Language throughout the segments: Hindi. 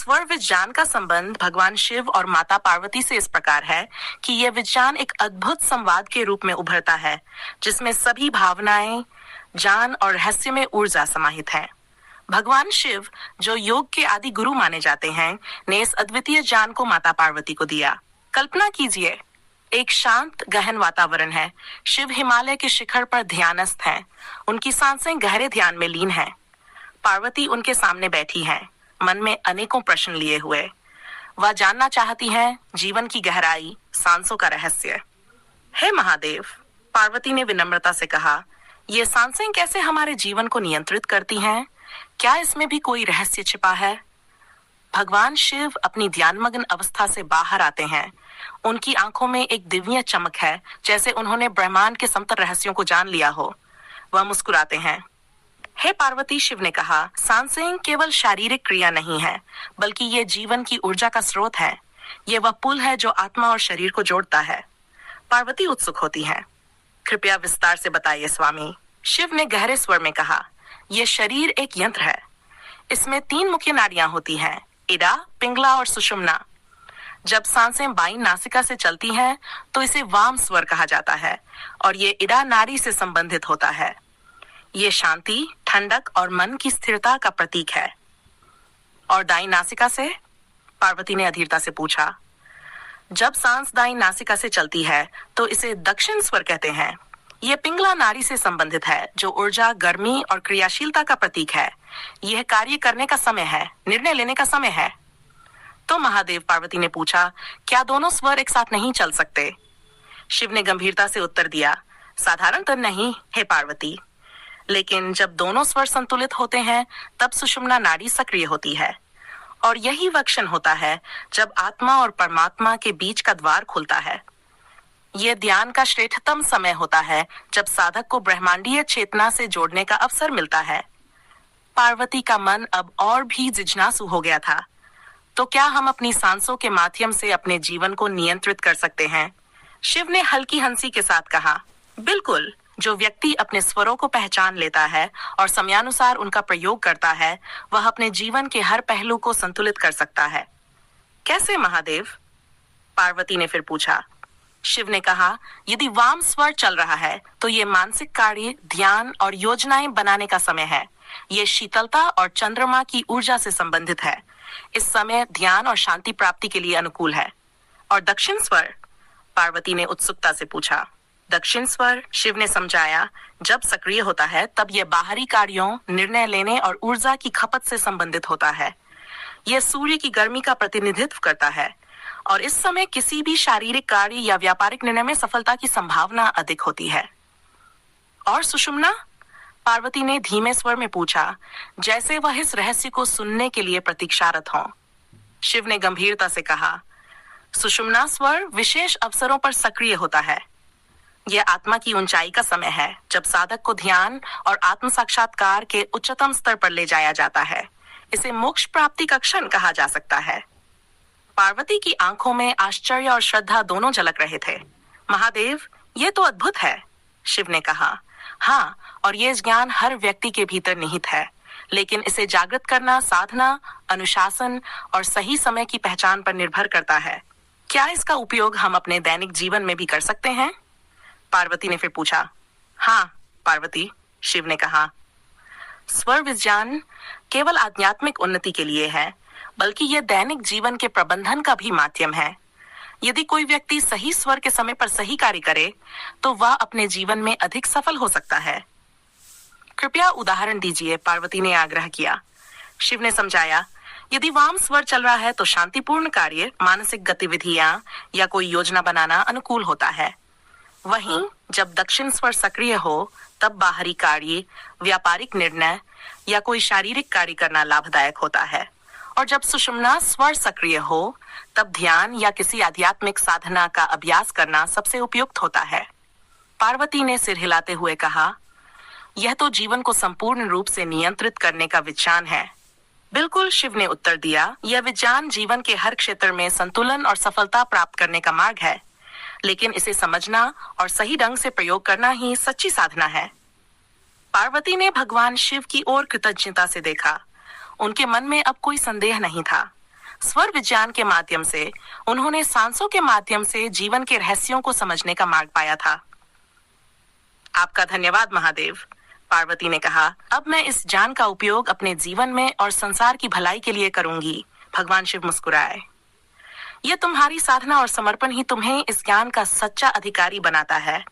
स्वर विज्ञान का संबंध भगवान शिव और माता पार्वती से इस प्रकार है कि यह विज्ञान एक अद्भुत संवाद के रूप में उभरता है, जिसमें सभी भावनाएं, ज्ञान और रहस्य में ऊर्जा समाहित है। भगवान शिव, जो योग के आदि गुरु माने जाते हैं, ने इस अद्वितीय ज्ञान को माता पार्वती को दिया। कल्पना कीजिए, एक शांत गहन वातावरण है। शिव हिमालय के शिखर पर ध्यानस्थ हैं। उनकी सांसें गहरे ध्यान में लीन हैं। पार्वती उनके सामने बैठी हैं, मन में अनेकों प्रश्न लिए हुए। वह जानना चाहती हैं जीवन की गहराई, सांसों का रहस्य। हे महादेव, पार्वती ने विनम्रता से कहा, ये सांसें कैसे हमारे जीवन को नियंत्रित करती हैं? क्या इसमें भी कोई रहस्य छिपा है? भगवान शिव अपनी ध्यानमग्न अवस्था से बाहर आते हैं। उनकी आंखों में एक दिव्य चमक है, जैसे उन्होंने ब्रह्मांड के समस्त रहस्यों को जान लिया हो। वह मुस्कुराते हैं। हे पार्वती, शिव ने कहा, सांसें केवल शारीरिक क्रिया नहीं है, बल्कि ये जीवन की ऊर्जा का स्रोत है। ये वह पुल है जो आत्मा और शरीर को जोड़ता है। पार्वती उत्सुक होती हैं। कृपया विस्तार से बताइए स्वामी। शिव ने गहरे स्वर में कहा, यह शरीर एक यंत्र है। इसमें 3 मुख्य नाड़ियां होती हैं, इड़ा, पिंगला और सुषुम्ना। जब सांसें बाईं नासिका से चलती हैं, तो इसे वाम स्वर कहा जाता है और ये इड़ा नाड़ी से संबंधित होता है। ये शांति, ठंडक और मन की स्थिरता का प्रतीक है। और दाईं नासिका से? पार्वती ने अधीरता से पूछा। जब सांस दाईं नासिका से चलती है, तो इसे दक्षिण स्वर कहते हैं। यह पिंगला नाड़ी से संबंधित है, जो ऊर्जा, गर्मी और क्रियाशीलता का प्रतीक है। यह कार्य करने का समय है, निर्णय लेने का समय है। तो महादेव, पार्वती ने पूछा, क्या दोनों स्वर एक साथ नहीं चल सकते? शिव ने गंभीरता से उत्तर दिया, साधारणतः नहीं हे पार्वती, लेकिन जब दोनों स्वर संतुलित होते हैं, तब सुषुम्ना नाड़ी सक्रिय होती है। और यही वह क्षण होता है जब आत्मा और परमात्मा के बीच का द्वार खुलता है। यह ध्यान का श्रेष्ठतम समय होता है, जब साधक को ब्रह्मांडीय चेतना से जोड़ने का अवसर मिलता है। पार्वती का मन अब और भी जिज्ञासु हो गया था। तो क्या हम अपनी सांसों के माध्यम से अपने जीवन को नियंत्रित कर सकते हैं? शिव ने हल्की हंसी के साथ कहा, बिल्कुल। जो व्यक्ति अपने स्वरों को पहचान लेता है और समयानुसार उनका प्रयोग करता है, वह अपने जीवन के हर पहलू को संतुलित कर सकता है। कैसे महादेव? पार्वती ने फिर पूछा। शिव ने कहा, यदि वाम स्वर चल रहा है, तो ये मानसिक कार्य, ध्यान और योजनाएं बनाने का समय है। ये शीतलता और चंद्रमा की ऊर्जा से संबंधित है। इस समय ध्यान और शांति प्राप्ति के लिए अनुकूल है। और दक्षिण स्वर? पार्वती ने उत्सुकता से पूछा। दक्षिण स्वर, शिव ने समझाया, जब सक्रिय होता है, तब यह बाहरी कार्यों, निर्णय लेने और ऊर्जा की खपत से संबंधित होता है। यह सूर्य की गर्मी का प्रतिनिधित्व करता है और इस समय किसी भी शारीरिक कार्य या व्यापारिक निर्णय में सफलता की संभावना अधिक होती है। और सुषुम्ना? पार्वती ने धीमे स्वर में पूछा, जैसे वह इस रहस्य को सुनने के लिए प्रतीक्षारत हों। शिव ने गंभीरता से कहा, सुषुम्ना स्वर विशेष अवसरों पर सक्रिय होता है। यह आत्मा की ऊंचाई का समय है, जब साधक को ध्यान और आत्म साक्षात्कार के उच्चतम स्तर पर ले जाया जाता है। इसे मोक्ष प्राप्ति का क्षण कहा जा सकता है। पार्वती की आंखों में आश्चर्य और श्रद्धा दोनों झलक रहे थे। महादेव, यह तो अद्भुत है, शिव ने कहा। हाँ, और यह ज्ञान हर व्यक्ति के भीतर निहित है, लेकिन इसे जागृत करना साधना, अनुशासन और सही समय की पहचान पर निर्भर करता है। क्या इसका उपयोग हम अपने दैनिक जीवन में भी कर सकते हैं? पार्वती ने फिर पूछा। हाँ पार्वती, शिव ने कहा। स्वर विज्ञान केवल आध्यात्मिक उन्नति के लिए है, बल्कि यह दैनिक जीवन के प्रबंधन का भी माध्यम है। यदि कोई व्यक्ति सही स्वर के समय पर सही कार्य करे, तो वह अपने जीवन में अधिक सफल हो सकता है। कृपया उदाहरण दीजिए, पार्वती ने आग्रह किया। शिव ने समझाया, यदि वाम स्वर चल रहा है, तो शांतिपूर्ण कार्य, मानसिक गतिविधियां या कोई योजना बनाना अनुकूल होता है। वहीं जब दक्षिण स्वर सक्रिय हो, तब बाहरी कार्य, व्यापारिक निर्णय या कोई शारीरिक कार्य करना लाभदायक होता है। और जब सुषुम्ना स्वर सक्रिय हो, तब ध्यान या किसी आध्यात्मिक साधना का अभ्यास करना सबसे उपयुक्त होता है। पार्वती ने सिर हिलाते हुए कहा, यह तो जीवन को संपूर्ण रूप से नियंत्रित करने का विज्ञान है। बिल्कुल, शिव ने उत्तर दिया, यह विज्ञान जीवन के हर क्षेत्र में संतुलन और सफलता प्राप्त करने का मार्ग है, लेकिन इसे समझना और सही ढंग से प्रयोग करना ही सच्ची साधना है। पार्वती ने भगवान शिव की ओर कृतज्ञता से देखा। उनके मन में अब कोई संदेह नहीं था। स्वर विज्ञान के माध्यम से उन्होंने सांसों के माध्यम से जीवन के रहस्यों को समझने का मार्ग पाया था। आपका धन्यवाद महादेव, पार्वती ने कहा। अब मैं इस ज्ञान का उपयोग अपने जीवन में और संसार की भलाई के लिए करूंगी। भगवान शिव मुस्कुराए। यह तुम्हारी साधना और समर्पण ही तुम्हें इस ज्ञान का सच्चा अधिकारी बनाता है।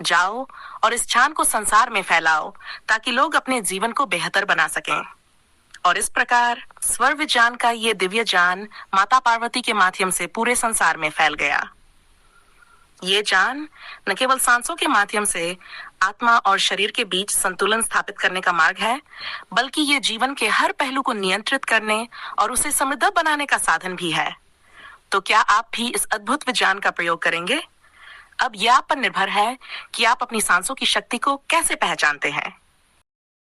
जाओ और इस ज्ञान को संसार में फैलाओ ताकि लोग अपने जीवन को बेहतर बना सकें। और इस प्रकार स्वर विज्ञान का ये दिव्य ज्ञान माता पार्वती के माध्यम से पूरे संसार में फैल गया। ये ज्ञान न केवल सांसों के माध्यम से आत्मा और शरीर के बीच संतुलन स्थापित करने का मार्ग है, बल्कि ये जीवन के हर पहलू को नियंत्रित करने और उसे समृद्ध बनाने का साधन भी है। तो क्या आप भी इस अद्भुत विज्ञान का प्रयोग करेंगे? अब यह आप पर निर्भर है कि आप अपनी सांसों की शक्ति को कैसे पहचानते हैं।